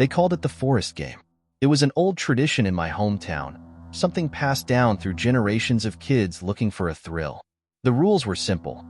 They called it the forest game. It was an old tradition in my hometown, something passed down through generations of kids looking for a thrill. The rules were simple.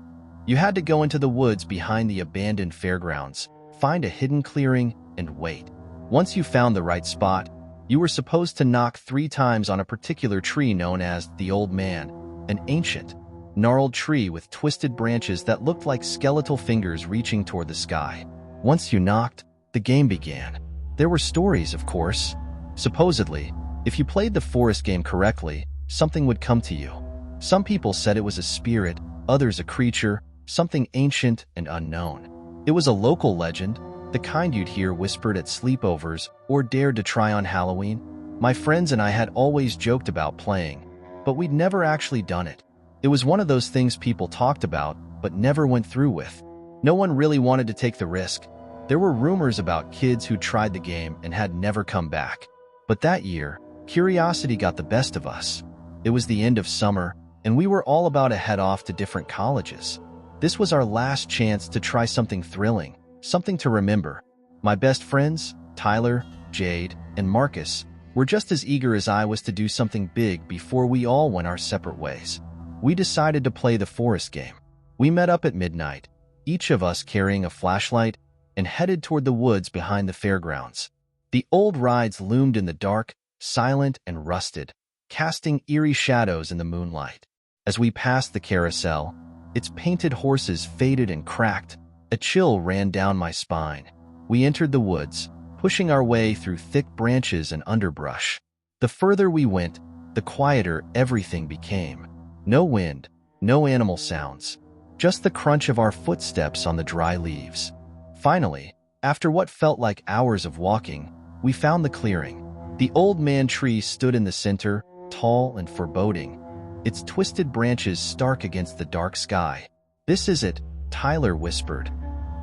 You had to go into the woods behind the abandoned fairgrounds, find a hidden clearing, and wait. Once you found the right spot, you were supposed to knock 3 times on a particular tree known as the Old Man, an ancient, gnarled tree with twisted branches that looked like skeletal fingers reaching toward the sky. Once you knocked, the game began. There were stories, of course. Supposedly, if you played the forest game correctly, something would come to you. Some people said it was a spirit, others a creature, something ancient and unknown. It was a local legend, the kind you'd hear whispered at sleepovers or dared to try on Halloween. My friends and I had always joked about playing, but we'd never actually done it. It was one of those things people talked about, but never went through with. No one really wanted to take the risk. There were rumors about kids who tried the game and had never come back. But that year, curiosity got the best of us. It was the end of summer, and we were all about to head off to different colleges. This was our last chance to try something thrilling, something to remember. My best friends, Tyler, Jade, and Marcus, were just as eager as I was to do something big before we all went our separate ways. We decided to play the forest game. We met up at midnight, each of us carrying a flashlight, and headed toward the woods behind the fairgrounds. The old rides loomed in the dark, silent and rusted, casting eerie shadows in the moonlight. As we passed the carousel, its painted horses faded and cracked. A chill ran down my spine. We entered the woods, pushing our way through thick branches and underbrush. The further we went, the quieter everything became. No wind, no animal sounds, just the crunch of our footsteps on the dry leaves. Finally, after what felt like hours of walking, we found the clearing. The old man tree stood in the center, tall and foreboding, its twisted branches stark against the dark sky. "This is it," Tyler whispered,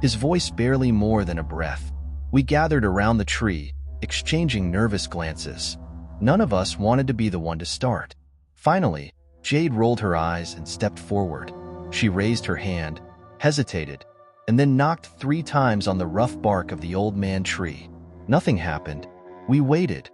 his voice barely more than a breath. We gathered around the tree, exchanging nervous glances. None of us wanted to be the one to start. Finally, Jade rolled her eyes and stepped forward. She raised her hand, hesitated, and then knocked 3 times on the rough bark of the old man tree. Nothing happened. We waited,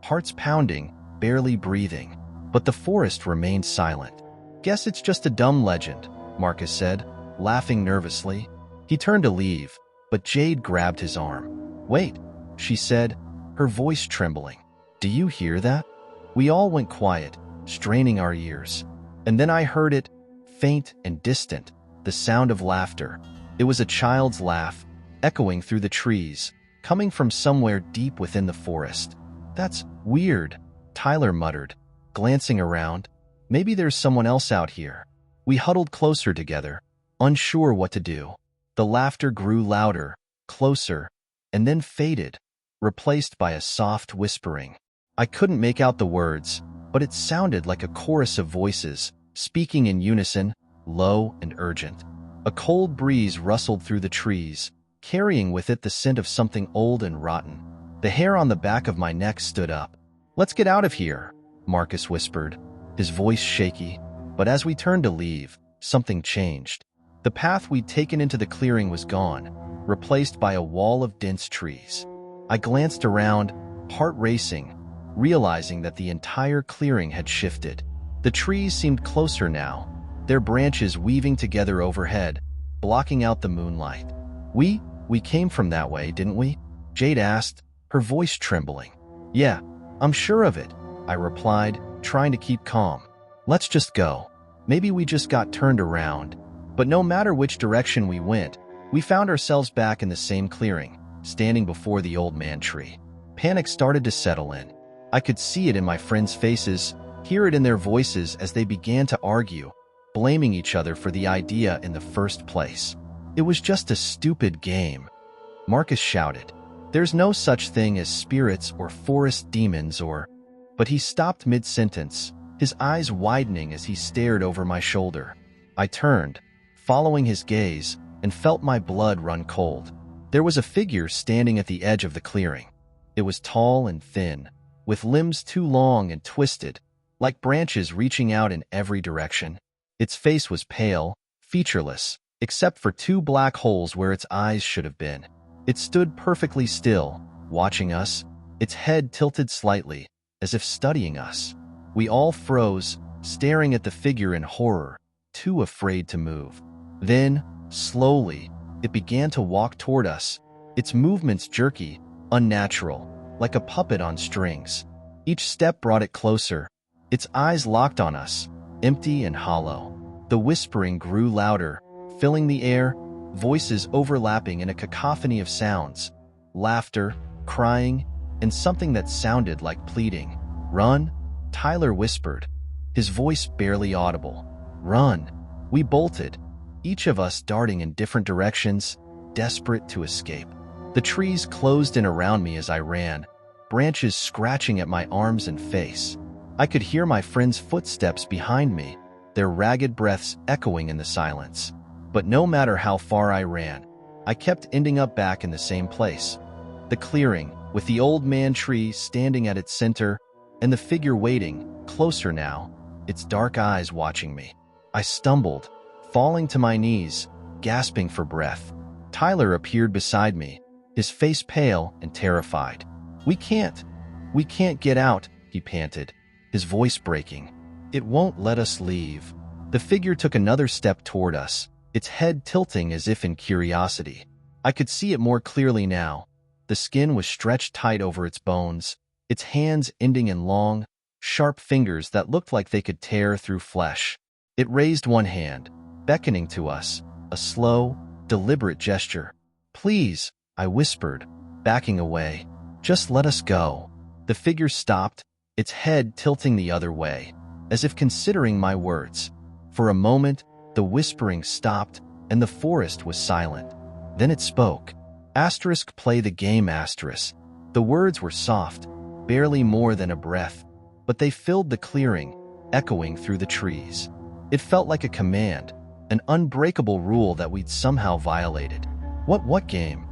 hearts pounding, barely breathing. But the forest remained silent. "Guess it's just a dumb legend," Marcus said, laughing nervously. He turned to leave, but Jade grabbed his arm. "Wait," she said, her voice trembling. "Do you hear that?" We all went quiet, straining our ears. And then I heard it, faint and distant, the sound of laughter. It was a child's laugh, echoing through the trees, coming from somewhere deep within the forest. "That's weird," Tyler muttered, glancing around. "Maybe there's someone else out here." We huddled closer together, unsure what to do. The laughter grew louder, closer, and then faded, replaced by a soft whispering. I couldn't make out the words, but it sounded like a chorus of voices, speaking in unison, low and urgent. A cold breeze rustled through the trees, carrying with it the scent of something old and rotten. The hair on the back of my neck stood up. "Let's get out of here," Marcus whispered, his voice shaky. But as we turned to leave, something changed. The path we'd taken into the clearing was gone, replaced by a wall of dense trees. I glanced around, heart racing, realizing that the entire clearing had shifted. The trees seemed closer now, their branches weaving together overhead, blocking out the moonlight. We came from that way, didn't we?" Jade asked, her voice trembling. "Yeah, I'm sure of it," I replied, trying to keep calm. "Let's just go. Maybe we just got turned around." But no matter which direction we went, we found ourselves back in the same clearing, standing before the old man tree. Panic started to settle in. I could see it in my friends' faces, hear it in their voices as they began to argue, blaming each other for the idea in the first place. "It was just a stupid game," Marcus shouted. "There's no such thing as spirits or forest demons or—" But he stopped mid-sentence, his eyes widening as he stared over my shoulder. I turned, following his gaze, and felt my blood run cold. There was a figure standing at the edge of the clearing. It was tall and thin, with limbs too long and twisted, like branches reaching out in every direction. Its face was pale, featureless, except for 2 black holes where its eyes should have been. It stood perfectly still, watching us, its head tilted slightly, as if studying us. We all froze, staring at the figure in horror, too afraid to move. Then, slowly, it began to walk toward us, its movements jerky, unnatural, like a puppet on strings. Each step brought it closer, its eyes locked on us, empty and hollow. The whispering grew louder, filling the air, voices overlapping in a cacophony of sounds, laughter, crying, and something that sounded like pleading. "Run," Tyler whispered, his voice barely audible. "Run." We bolted, each of us darting in different directions, desperate to escape. The trees closed in around me as I ran, branches scratching at my arms and face. I could hear my friends' footsteps behind me, their ragged breaths echoing in the silence. But no matter how far I ran, I kept ending up back in the same place. The clearing, with the old man tree standing at its center, and the figure waiting, closer now, its dark eyes watching me. I stumbled, falling to my knees, gasping for breath. Tyler appeared beside me, his face pale and terrified. We can't get out," he panted, his voice breaking. "It won't let us leave." The figure took another step toward us, its head tilting as if in curiosity. I could see it more clearly now. The skin was stretched tight over its bones, its hands ending in long, sharp fingers that looked like they could tear through flesh. It raised one hand, beckoning to us, a slow, deliberate gesture. "Please," I whispered, backing away. "Just let us go." The figure stopped, its head tilting the other way, as if considering my words. For a moment, the whispering stopped, and the forest was silent. Then it spoke. Play the game. The words were soft, barely more than a breath, but they filled the clearing, echoing through the trees. It felt like a command, an unbreakable rule that we'd somehow violated. What game?"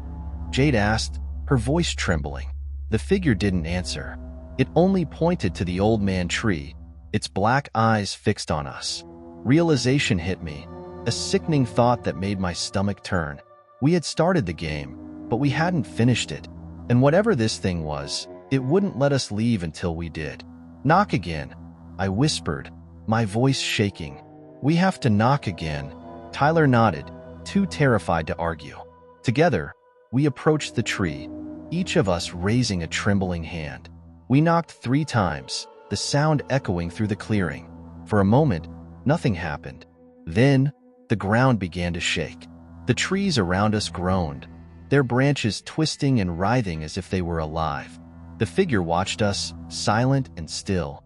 Jade asked, her voice trembling. The figure didn't answer. It only pointed to the old man tree, its black eyes fixed on us. Realization hit me, a sickening thought that made my stomach turn. We had started the game, but we hadn't finished it. And whatever this thing was, it wouldn't let us leave until we did. "Knock again," I whispered, my voice shaking. "We have to knock again." Tyler nodded, too terrified to argue. Together, we approached the tree, each of us raising a trembling hand. We knocked 3 times, the sound echoing through the clearing. For a moment, nothing happened. Then, the ground began to shake. The trees around us groaned, their branches twisting and writhing as if they were alive. The figure watched us, silent and still,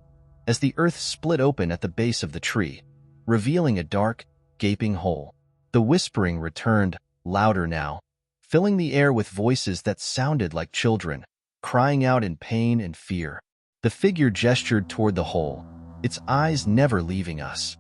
as the earth split open at the base of the tree, revealing a dark, gaping hole. The whispering returned, louder now, filling the air with voices that sounded like children, crying out in pain and fear. The figure gestured toward the hole, its eyes never leaving us.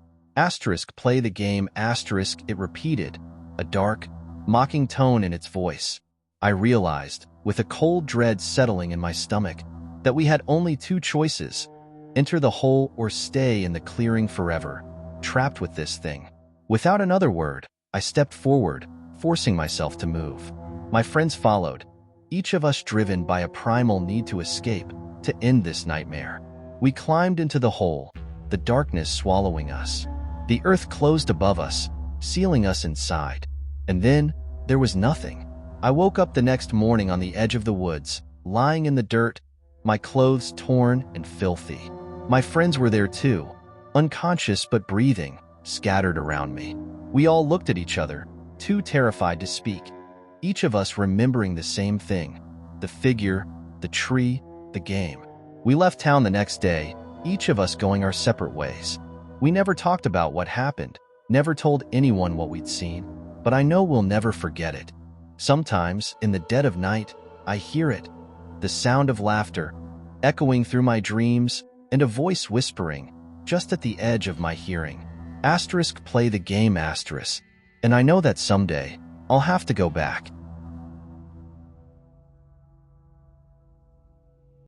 Play the game, it repeated, a dark, mocking tone in its voice. I realized, with a cold dread settling in my stomach, that we had only 2 choices: enter the hole or stay in the clearing forever, trapped with this thing. Without another word, I stepped forward, forcing myself to move. My friends followed, each of us driven by a primal need to escape, to end this nightmare. We climbed into the hole, the darkness swallowing us. The earth closed above us, sealing us inside. And then, there was nothing. I woke up the next morning on the edge of the woods, lying in the dirt, my clothes torn and filthy. My friends were there too, unconscious but breathing, scattered around me. We all looked at each other, too terrified to speak, each of us remembering the same thing: the figure, the tree, the game. We left town the next day, each of us going our separate ways. We never talked about what happened, never told anyone what we'd seen, but I know we'll never forget it. Sometimes, in the dead of night, I hear it, the sound of laughter, echoing through my dreams, and a voice whispering, just at the edge of my hearing. Play the game, and I know that someday, I'll have to go back.